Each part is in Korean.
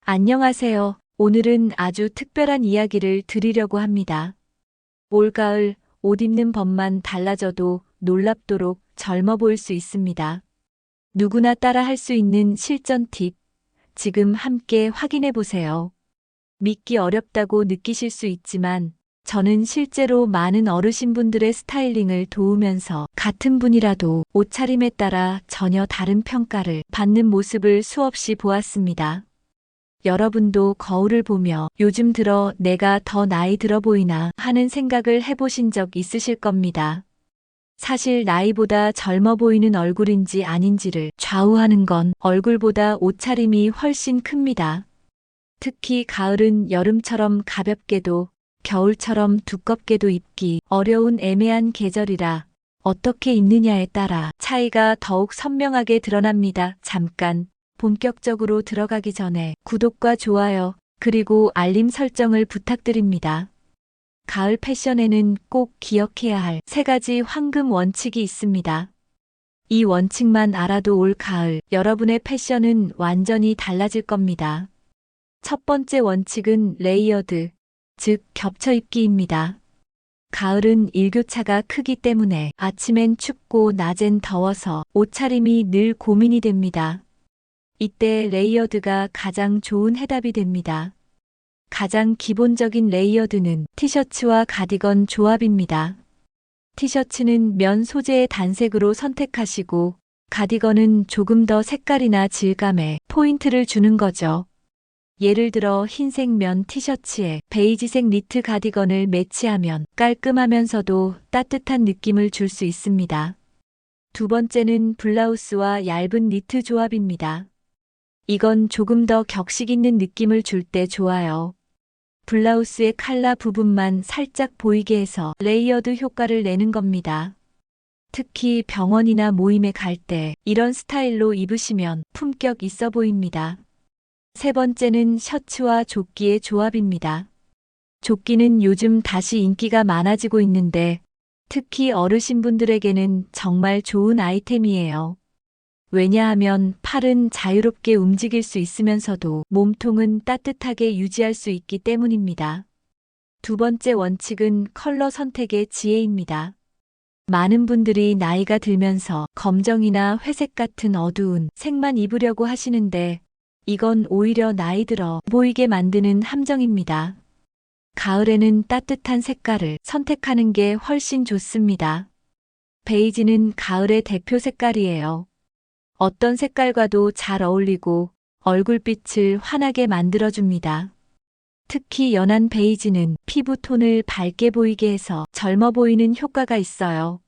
안녕하세요. 오늘은 아주 특별한 이야기를 드리려고 합니다. 올가을 옷 입는 법만 달라져도 놀랍도록 젊어 보일 수 있습니다. 누구나 따라 할 수 있는 실전 팁. 지금 함께 확인해 보세요. 믿기 어렵다고 느끼실 수 있지만 저는 실제로 많은 어르신분들의 스타일링을 도우면서 같은 분이라도 옷차림에 따라 전혀 다른 평가를 받는 모습을 수없이 보았습니다. 여러분도 거울을 보며 요즘 들어 내가 더 나이 들어 보이나 하는 생각을 해보신 적 있으실 겁니다. 사실 나이보다 젊어 보이는 얼굴인지 아닌지를 좌우하는 건 얼굴보다 옷차림이 훨씬 큽니다. 특히 가을은 여름처럼 가볍게도 겨울처럼 두껍게도 입기 어려운 애매한 계절이라 어떻게 입느냐에 따라 차이가 더욱 선명하게 드러납니다. 잠깐 본격적으로 들어가기 전에 구독과 좋아요, 그리고 알림 설정을 부탁드립니다. 가을 패션에는 꼭 기억해야 할 3가지 황금 원칙이 있습니다. 이 원칙만 알아도 올 가을 여러분의 패션은 완전히 달라질 겁니다. 첫 번째 원칙은 레이어드, 즉 겹쳐 입기입니다. 가을은 일교차가 크기 때문에 아침엔 춥고 낮엔 더워서 옷차림이 늘 고민이 됩니다. 이때 레이어드가 가장 좋은 해답이 됩니다. 가장 기본적인 레이어드는 티셔츠와 가디건 조합입니다. 티셔츠는 면 소재의 단색으로 선택하시고 가디건은 조금 더 색깔이나 질감에 포인트를 주는 거죠. 예를 들어 흰색 면 티셔츠에 베이지색 니트 가디건을 매치하면 깔끔하면서도 따뜻한 느낌을 줄 수 있습니다. 두 번째는 블라우스와 얇은 니트 조합입니다. 이건 조금 더 격식 있는 느낌을 줄 때 좋아요. 블라우스의 칼라 부분만 살짝 보이게 해서 레이어드 효과를 내는 겁니다. 특히 병원이나 모임에 갈 때 이런 스타일로 입으시면 품격 있어 보입니다. 세 번째는 셔츠와 조끼의 조합입니다. 조끼는 요즘 다시 인기가 많아지고 있는데 특히 어르신분들에게는 정말 좋은 아이템이에요. 왜냐하면 팔은 자유롭게 움직일 수 있으면서도 몸통은 따뜻하게 유지할 수 있기 때문입니다. 두 번째 원칙은 컬러 선택의 지혜입니다. 많은 분들이 나이가 들면서 검정이나 회색 같은 어두운 색만 입으려고 하시는데 이건 오히려 나이 들어 보이게 만드는 함정입니다. 가을에는 따뜻한 색깔을 선택하는 게 훨씬 좋습니다. 베이지는 가을의 대표 색깔이에요. 어떤 색깔과도 잘 어울리고 얼굴빛을 환하게 만들어줍니다. 특히 연한 베이지는 피부톤을 밝게 보이게 해서 젊어 보이는 효과가 있어요.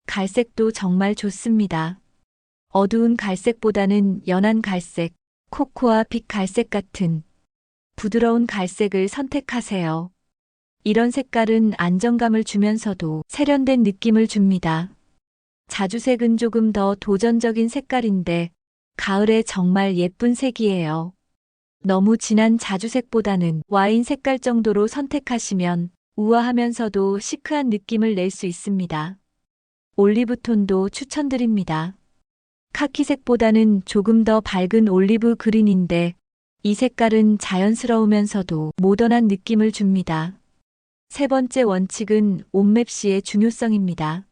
갈색도 정말 좋습니다. 어두운 갈색보다는 연한 갈색, 코코아 빛 갈색 같은 부드러운 갈색을 선택하세요. 이런 색깔은 안정감을 주면서도 세련된 느낌을 줍니다. 자주색은 조금 더 도전적인 색깔인데 가을에 정말 예쁜 색이에요. 너무 진한 자주색보다는 와인 색깔 정도로 선택하시면 우아하면서도 시크한 느낌을 낼 수 있습니다. 올리브톤도 추천드립니다. 카키색보다는 조금 더 밝은 올리브 그린인데 이 색깔은 자연스러우면서도 모던한 느낌을 줍니다. 세 번째 원칙은 옷맵시의 중요성입니다.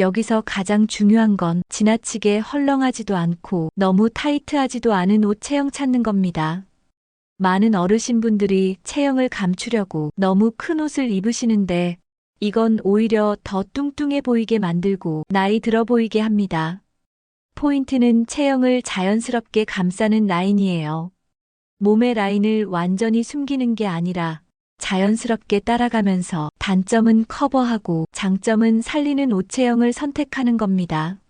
여기서 가장 중요한 건 지나치게 헐렁하지도 않고 너무 타이트하지도 않은 옷 체형 찾는 겁니다. 많은 어르신분들이 체형을 감추려고 너무 큰 옷을 입으시는데 이건 오히려 더 뚱뚱해 보이게 만들고 나이 들어 보이게 합니다. 포인트는 체형을 자연스럽게 감싸는 라인이에요. 몸의 라인을 완전히 숨기는 게 아니라 자연스럽게 따라가면서 단점은 커버하고 장점은 살리는 옷 체형을 선택하는 겁니다.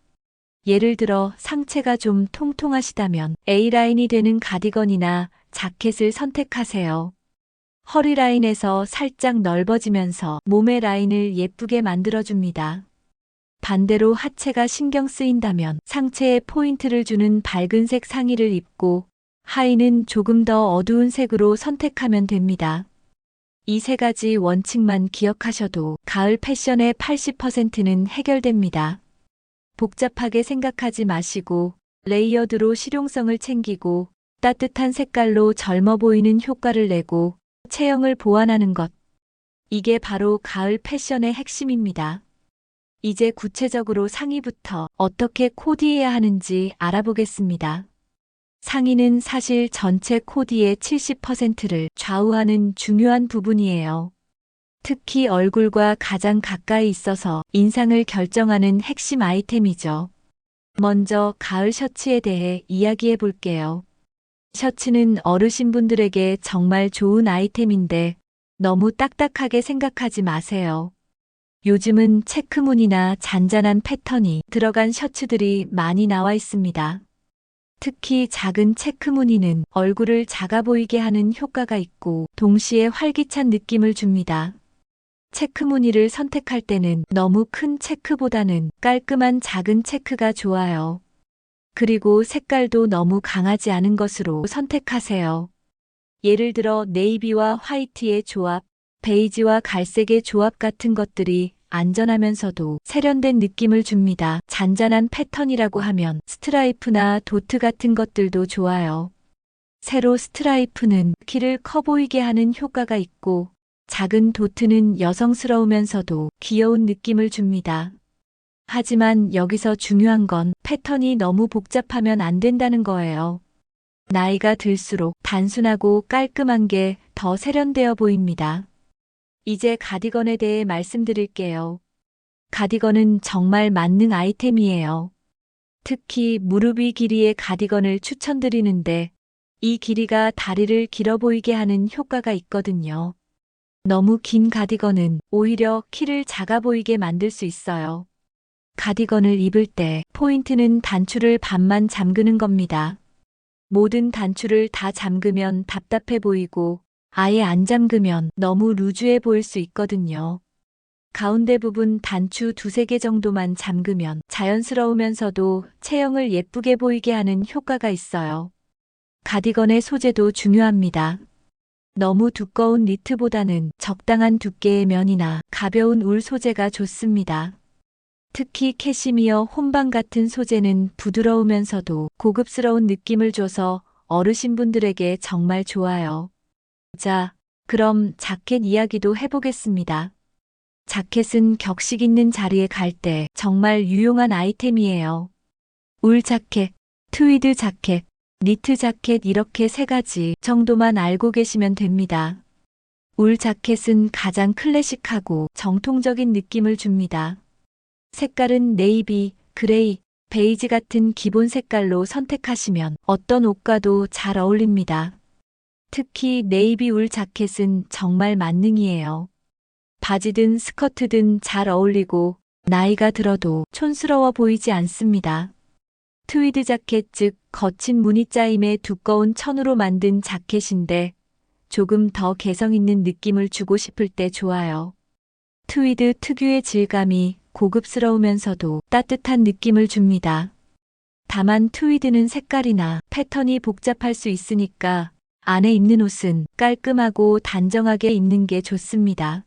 예를 들어 상체가 좀 통통하시다면 A라인이 되는 가디건이나 자켓을 선택하세요. 허리 라인에서 살짝 넓어지면서 몸의 라인을 예쁘게 만들어줍니다. 반대로 하체가 신경 쓰인다면 상체에 포인트를 주는 밝은색 상의를 입고 하의는 조금 더 어두운 색으로 선택하면 됩니다. 이 3가지 원칙만 기억하셔도 가을 패션의 80%는 해결됩니다. 복잡하게 생각하지 마시고 레이어드로 실용성을 챙기고 따뜻한 색깔로 젊어 보이는 효과를 내고 체형을 보완하는 것. 이게 바로 가을 패션의 핵심입니다. 이제 구체적으로 상의부터 어떻게 코디해야 하는지 알아보겠습니다. 상의는 사실 전체 코디의 70%를 좌우하는 중요한 부분이에요. 특히 얼굴과 가장 가까이 있어서 인상을 결정하는 핵심 아이템이죠. 먼저 가을 셔츠에 대해 이야기해 볼게요. 셔츠는 어르신분들에게 정말 좋은 아이템인데 너무 딱딱하게 생각하지 마세요. 요즘은 체크무늬나 잔잔한 패턴이 들어간 셔츠들이 많이 나와 있습니다. 특히 작은 체크무늬는 얼굴을 작아 보이게 하는 효과가 있고 동시에 활기찬 느낌을 줍니다. 체크무늬를 선택할 때는 너무 큰 체크보다는 깔끔한 작은 체크가 좋아요. 그리고 색깔도 너무 강하지 않은 것으로 선택하세요. 예를 들어 네이비와 화이트의 조합, 베이지와 갈색의 조합 같은 것들이 안전하면서도 세련된 느낌을 줍니다. 잔잔한 패턴이라고 하면 스트라이프나 도트 같은 것들도 좋아요. 세로 스트라이프는 키를 커 보이게 하는 효과가 있고 작은 도트는 여성스러우면서도 귀여운 느낌을 줍니다. 하지만 여기서 중요한 건 패턴이 너무 복잡하면 안 된다는 거예요. 나이가 들수록 단순하고 깔끔한 게 더 세련되어 보입니다. 이제 가디건에 대해 말씀드릴게요. 가디건은 정말 만능 아이템이에요. 특히 무릎 위 길이의 가디건을 추천드리는데 이 길이가 다리를 길어 보이게 하는 효과가 있거든요. 너무 긴 가디건은 오히려 키를 작아 보이게 만들 수 있어요. 가디건을 입을 때 포인트는 단추를 반만 잠그는 겁니다. 모든 단추를 다 잠그면 답답해 보이고 아예 안 잠그면 너무 루즈해 보일 수 있거든요. 가운데 부분 단추 두세 개 정도만 잠그면 자연스러우면서도 체형을 예쁘게 보이게 하는 효과가 있어요. 가디건의 소재도 중요합니다. 너무 두꺼운 니트보다는 적당한 두께의 면이나 가벼운 울 소재가 좋습니다. 특히 캐시미어 혼방 같은 소재는 부드러우면서도 고급스러운 느낌을 줘서 어르신분들에게 정말 좋아요. 자, 그럼 자켓 이야기도 해보겠습니다. 자켓은 격식 있는 자리에 갈 때 정말 유용한 아이템이에요. 울 자켓, 트위드 자켓, 니트 자켓 이렇게 세 가지 정도만 알고 계시면 됩니다. 울 자켓은 가장 클래식하고 정통적인 느낌을 줍니다. 색깔은 네이비, 그레이, 베이지 같은 기본 색깔로 선택하시면 어떤 옷과도 잘 어울립니다. 특히 네이비 울 자켓은 정말 만능이에요. 바지든 스커트든 잘 어울리고 나이가 들어도 촌스러워 보이지 않습니다. 트위드 자켓 즉 거친 무늬 짜임의 두꺼운 천으로 만든 자켓인데 조금 더 개성 있는 느낌을 주고 싶을 때 좋아요. 트위드 특유의 질감이 고급스러우면서도 따뜻한 느낌을 줍니다. 다만 트위드는 색깔이나 패턴이 복잡할 수 있으니까 안에 입는 옷은 깔끔하고 단정하게 입는 게 좋습니다.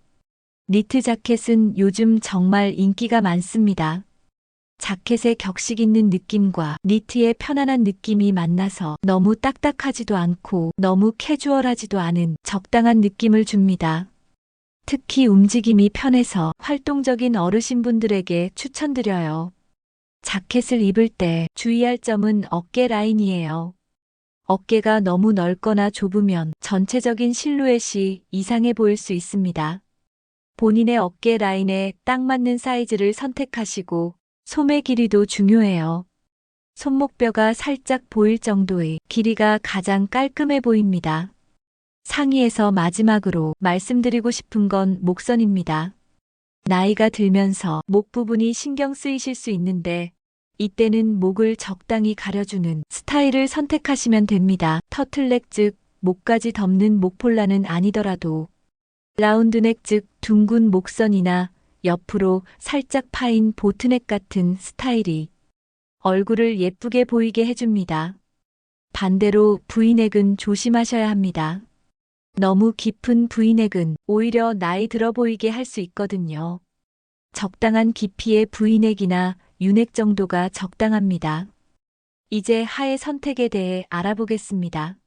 니트 자켓은 요즘 정말 인기가 많습니다. 자켓의 격식 있는 느낌과 니트의 편안한 느낌이 만나서 너무 딱딱하지도 않고 너무 캐주얼하지도 않은 적당한 느낌을 줍니다. 특히 움직임이 편해서 활동적인 어르신분들에게 추천드려요. 자켓을 입을 때 주의할 점은 어깨 라인이에요. 어깨가 너무 넓거나 좁으면 전체적인 실루엣이 이상해 보일 수 있습니다. 본인의 어깨 라인에 딱 맞는 사이즈를 선택하시고 소매 길이도 중요해요. 손목뼈가 살짝 보일 정도의 길이가 가장 깔끔해 보입니다. 상의에서 마지막으로 말씀드리고 싶은 건 목선입니다. 나이가 들면서 목 부분이 신경 쓰이실 수 있는데 이때는 목을 적당히 가려주는 스타일을 선택하시면 됩니다. 터틀넥 즉 목까지 덮는 목폴라는 아니더라도 라운드넥 즉 둥근 목선이나 옆으로 살짝 파인 보트넥 같은 스타일이 얼굴을 예쁘게 보이게 해줍니다. 반대로 V넥은 조심하셔야 합니다. 너무 깊은 V넥은 오히려 나이 들어 보이게 할 수 있거든요. 적당한 깊이의 V넥이나 U넥 정도가 적당합니다. 이제 하의 선택에 대해 알아보겠습니다.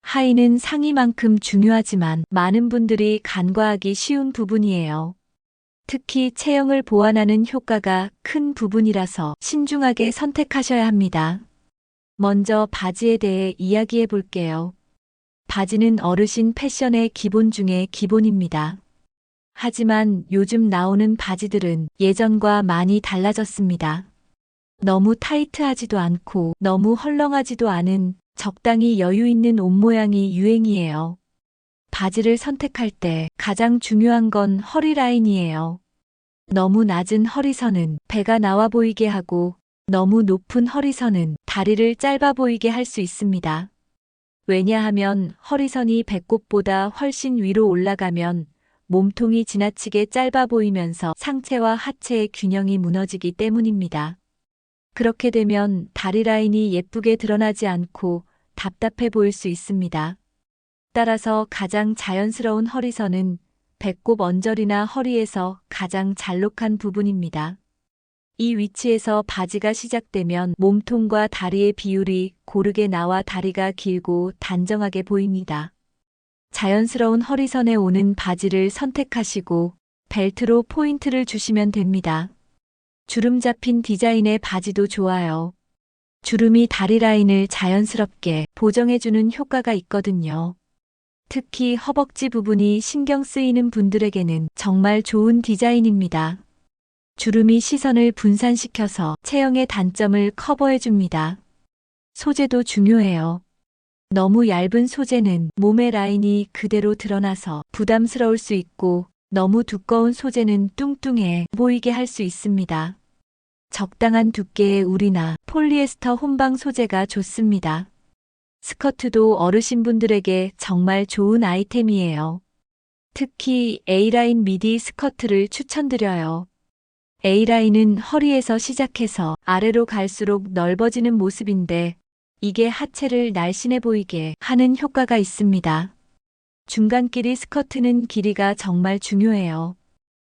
하의는 상의만큼 중요하지만 많은 분들이 간과하기 쉬운 부분이에요. 특히 체형을 보완하는 효과가 큰 부분이라서 신중하게 선택하셔야 합니다. 먼저 바지에 대해 이야기해 볼게요. 바지는 어르신 패션의 기본 중에 기본입니다. 하지만 요즘 나오는 바지들은 예전과 많이 달라졌습니다. 너무 타이트하지도 않고 너무 헐렁하지도 않은 적당히 여유 있는 옷 모양이 유행이에요. 바지를 선택할 때 가장 중요한 건 허리 라인이에요. 너무 낮은 허리선은 배가 나와 보이게 하고 너무 높은 허리선은 다리를 짧아 보이게 할 수 있습니다. 왜냐하면 허리선이 배꼽보다 훨씬 위로 올라가면 몸통이 지나치게 짧아 보이면서 상체와 하체의 균형이 무너지기 때문입니다. 그렇게 되면 다리 라인이 예쁘게 드러나지 않고 답답해 보일 수 있습니다. 따라서 가장 자연스러운 허리선은 배꼽 언저리나 허리에서 가장 잘록한 부분입니다. 이 위치에서 바지가 시작되면 몸통과 다리의 비율이 고르게 나와 다리가 길고 단정하게 보입니다. 자연스러운 허리선에 오는 바지를 선택하시고 벨트로 포인트를 주시면 됩니다. 주름 잡힌 디자인의 바지도 좋아요. 주름이 다리 라인을 자연스럽게 보정해주는 효과가 있거든요. 특히 허벅지 부분이 신경 쓰이는 분들에게는 정말 좋은 디자인입니다. 주름이 시선을 분산시켜서 체형의 단점을 커버해줍니다. 소재도 중요해요. 너무 얇은 소재는 몸의 라인이 그대로 드러나서 부담스러울 수 있고 너무 두꺼운 소재는 뚱뚱해 보이게 할 수 있습니다. 적당한 두께의 울이나 폴리에스터 혼방 소재가 좋습니다. 스커트도 어르신분들에게 정말 좋은 아이템이에요. 특히 A라인 미디 스커트를 추천드려요. A라인은 허리에서 시작해서 아래로 갈수록 넓어지는 모습인데 이게 하체를 날씬해 보이게 하는 효과가 있습니다. 중간길이 스커트는 길이가 정말 중요해요.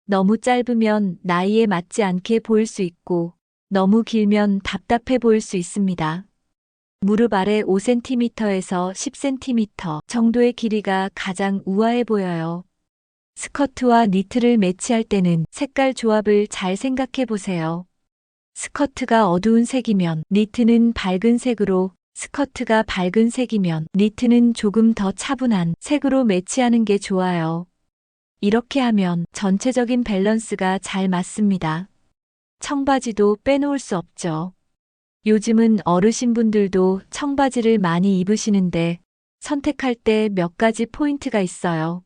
너무 짧으면 나이에 맞지 않게 보일 수 있고 너무 길면 답답해 보일 수 있습니다. 무릎 아래 5cm에서 10cm 정도의 길이가 가장 우아해 보여요. 스커트와 니트를 매치할 때는 색깔 조합을 잘 생각해 보세요. 스커트가 어두운 색이면 니트는 밝은 색으로, 스커트가 밝은 색이면 니트는 조금 더 차분한 색으로 매치하는 게 좋아요. 이렇게 하면 전체적인 밸런스가 잘 맞습니다. 청바지도 빼놓을 수 없죠. 요즘은 어르신분들도 청바지를 많이 입으시는데 선택할 때 몇 가지 포인트가 있어요.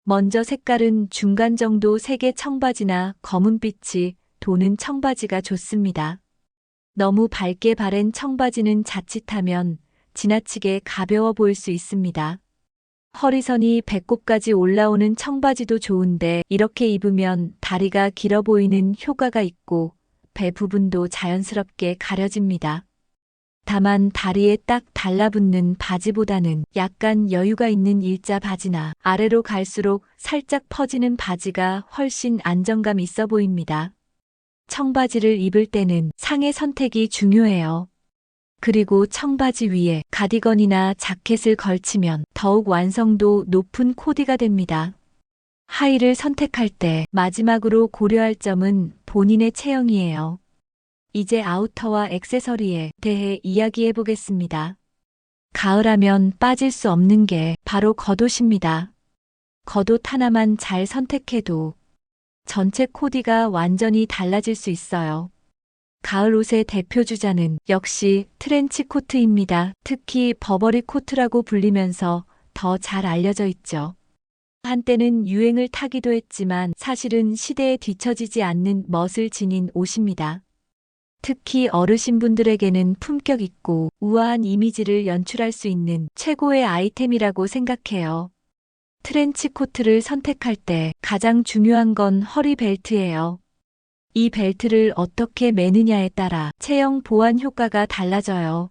먼저 색깔은 중간 정도 색의 청바지나 검은빛이 도는 청바지가 좋습니다. 너무 밝게 바랜 청바지는 자칫하면 지나치게 가벼워 보일 수 있습니다. 허리선이 배꼽까지 올라오는 청바지도 좋은데 이렇게 입으면 다리가 길어 보이는 효과가 있고 배 부분도 자연스럽게 가려집니다. 다만 다리에 딱 달라붙는 바지보다는 약간 여유가 있는 일자 바지나 아래로 갈수록 살짝 퍼지는 바지가 훨씬 안정감 있어 보입니다. 청바지를 입을 때는 상의 선택이 중요해요. 그리고 청바지 위에 가디건이나 자켓을 걸치면 더욱 완성도 높은 코디가 됩니다. 하의를 선택할 때 마지막으로 고려할 점은 본인의 체형이에요. 이제 아우터와 액세서리에 대해 이야기해 보겠습니다. 가을하면 빠질 수 없는 게 바로 겉옷입니다. 겉옷 하나만 잘 선택해도 전체 코디가 완전히 달라질 수 있어요. 가을 옷의 대표 주자는 역시 트렌치 코트입니다. 특히 버버리 코트라고 불리면서 더 잘 알려져 있죠. 한때는 유행을 타기도 했지만 사실은 시대에 뒤처지지 않는 멋을 지닌 옷입니다. 특히 어르신분들에게는 품격 있고 우아한 이미지를 연출할 수 있는 최고의 아이템이라고 생각해요. 트렌치 코트를 선택할 때 가장 중요한 건 허리 벨트예요. 이 벨트를 어떻게 매느냐에 따라 체형 보완 효과가 달라져요.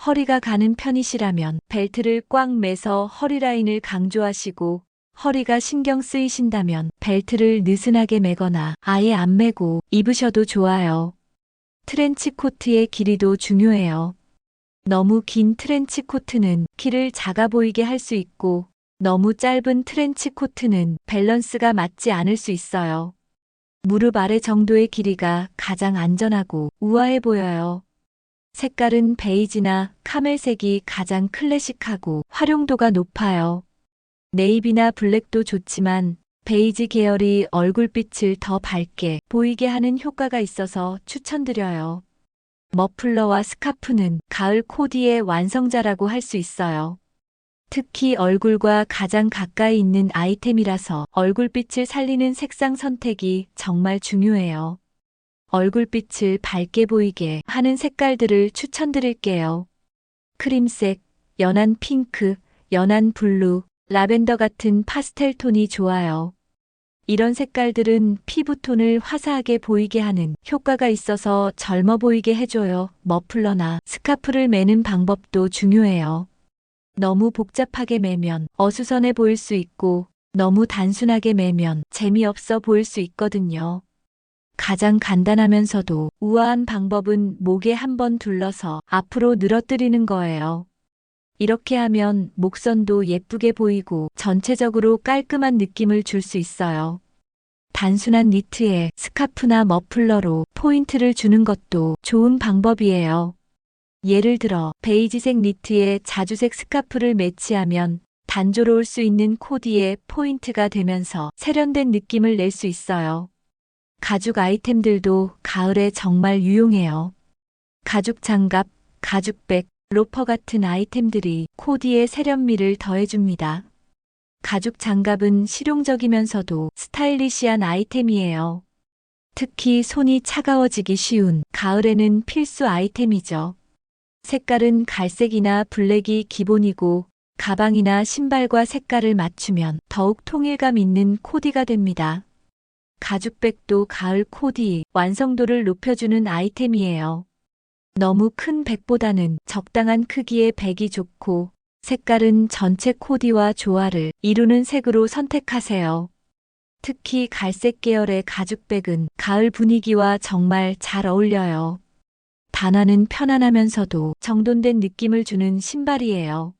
허리가 가는 편이시라면 벨트를 꽉 매서 허리 라인을 강조하시고 허리가 신경 쓰이신다면 벨트를 느슨하게 매거나 아예 안 매고 입으셔도 좋아요. 트렌치 코트의 길이도 중요해요. 너무 긴 트렌치 코트는 키를 작아 보이게 할 수 있고, 너무 짧은 트렌치 코트는 밸런스가 맞지 않을 수 있어요. 무릎 아래 정도의 길이가 가장 안전하고 우아해 보여요. 색깔은 베이지나 카멜색이 가장 클래식하고 활용도가 높아요. 네이비나 블랙도 좋지만 베이지 계열이 얼굴빛을 더 밝게 보이게 하는 효과가 있어서 추천드려요. 머플러와 스카프는 가을 코디의 완성자라고 할 수 있어요. 특히 얼굴과 가장 가까이 있는 아이템이라서 얼굴빛을 살리는 색상 선택이 정말 중요해요. 얼굴빛을 밝게 보이게 하는 색깔들을 추천드릴게요. 크림색, 연한 핑크, 연한 블루, 라벤더 같은 파스텔 톤이 좋아요. 이런 색깔들은 피부톤을 화사하게 보이게 하는 효과가 있어서 젊어 보이게 해줘요. 머플러나 스카프를 매는 방법도 중요해요. 너무 복잡하게 매면 어수선해 보일 수 있고, 너무 단순하게 매면 재미없어 보일 수 있거든요. 가장 간단하면서도 우아한 방법은 목에 한번 둘러서 앞으로 늘어뜨리는 거예요. 이렇게 하면 목선도 예쁘게 보이고 전체적으로 깔끔한 느낌을 줄 수 있어요. 단순한 니트에 스카프나 머플러로 포인트를 주는 것도 좋은 방법이에요. 예를 들어 베이지색 니트에 자주색 스카프를 매치하면 단조로울 수 있는 코디에 포인트가 되면서 세련된 느낌을 낼 수 있어요. 가죽 아이템들도 가을에 정말 유용해요. 가죽 장갑, 가죽백, 로퍼 같은 아이템들이 코디에 세련미를 더해줍니다. 가죽 장갑은 실용적이면서도 스타일리시한 아이템이에요. 특히 손이 차가워지기 쉬운 가을에는 필수 아이템이죠. 색깔은 갈색이나 블랙이 기본이고, 가방이나 신발과 색깔을 맞추면 더욱 통일감 있는 코디가 됩니다. 가죽백도 가을 코디 완성도를 높여주는 아이템이에요. 너무 큰 백보다는 적당한 크기의 백이 좋고, 색깔은 전체 코디와 조화를 이루는 색으로 선택하세요. 특히 갈색 계열의 가죽백은 가을 분위기와 정말 잘 어울려요. 단화는 편안하면서도 정돈된 느낌을 주는 신발이에요.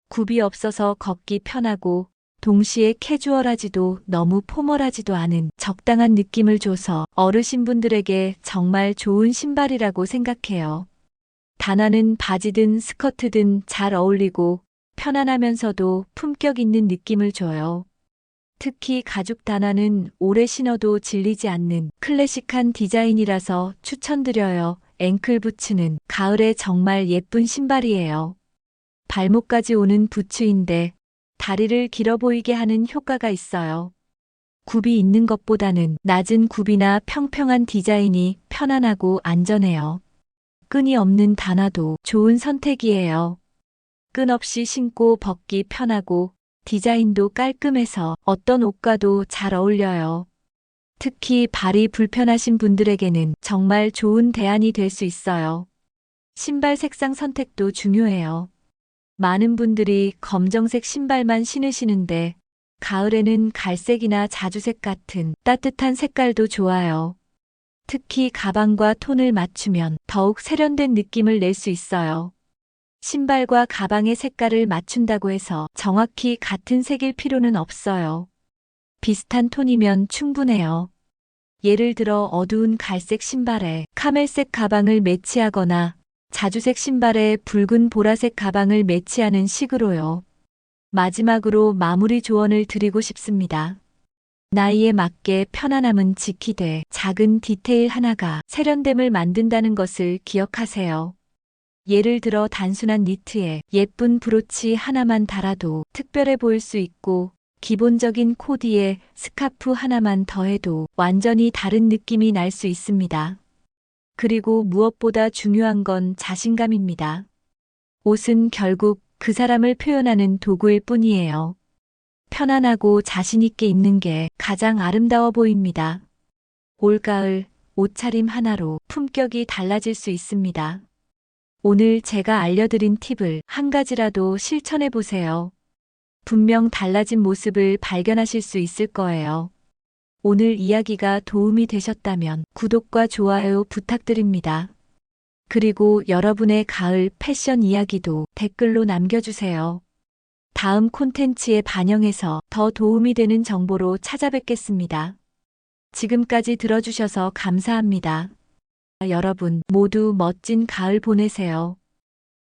굽이 없어서 걷기 편하고, 동시에 캐주얼하지도 너무 포멀하지도 않은 적당한 느낌을 줘서 어르신분들에게 정말 좋은 신발이라고 생각해요. 단화는 바지든 스커트든 잘 어울리고 편안하면서도 품격 있는 느낌을 줘요. 특히 가죽 단화는 오래 신어도 질리지 않는 클래식한 디자인이라서 추천드려요. 앵클 부츠는 가을에 정말 예쁜 신발이에요. 발목까지 오는 부츠인데 다리를 길어 보이게 하는 효과가 있어요. 굽이 있는 것보다는 낮은 굽이나 평평한 디자인이 편안하고 안전해요. 끈이 없는 단화도 좋은 선택이에요. 끈 없이 신고 벗기 편하고 디자인도 깔끔해서 어떤 옷과도 잘 어울려요. 특히 발이 불편하신 분들에게는 정말 좋은 대안이 될 수 있어요. 신발 색상 선택도 중요해요. 많은 분들이 검정색 신발만 신으시는데 가을에는 갈색이나 자주색 같은 따뜻한 색깔도 좋아요. 특히 가방과 톤을 맞추면 더욱 세련된 느낌을 낼 수 있어요. 신발과 가방의 색깔을 맞춘다고 해서 정확히 같은 색일 필요는 없어요. 비슷한 톤이면 충분해요. 예를 들어 어두운 갈색 신발에 카멜색 가방을 매치하거나 자주색 신발에 붉은 보라색 가방을 매치하는 식으로요. 마지막으로 마무리 조언을 드리고 싶습니다. 나이에 맞게 편안함은 지키되 작은 디테일 하나가 세련됨을 만든다는 것을 기억하세요. 예를 들어 단순한 니트에 예쁜 브로치 하나만 달아도 특별해 보일 수 있고, 기본적인 코디에 스카프 하나만 더해도 완전히 다른 느낌이 날 수 있습니다. 그리고 무엇보다 중요한 건 자신감입니다. 옷은 결국 그 사람을 표현하는 도구일 뿐이에요. 편안하고 자신 있게 입는 게 가장 아름다워 보입니다. 올가을 옷차림 하나로 품격이 달라질 수 있습니다. 오늘 제가 알려드린 팁을 한 가지라도 실천해 보세요. 분명 달라진 모습을 발견하실 수 있을 거예요. 오늘 이야기가 도움이 되셨다면 구독과 좋아요 부탁드립니다. 그리고 여러분의 가을 패션 이야기도 댓글로 남겨주세요. 다음 콘텐츠에 반영해서 더 도움이 되는 정보로 찾아뵙겠습니다. 지금까지 들어주셔서 감사합니다. 여러분 모두 멋진 가을 보내세요.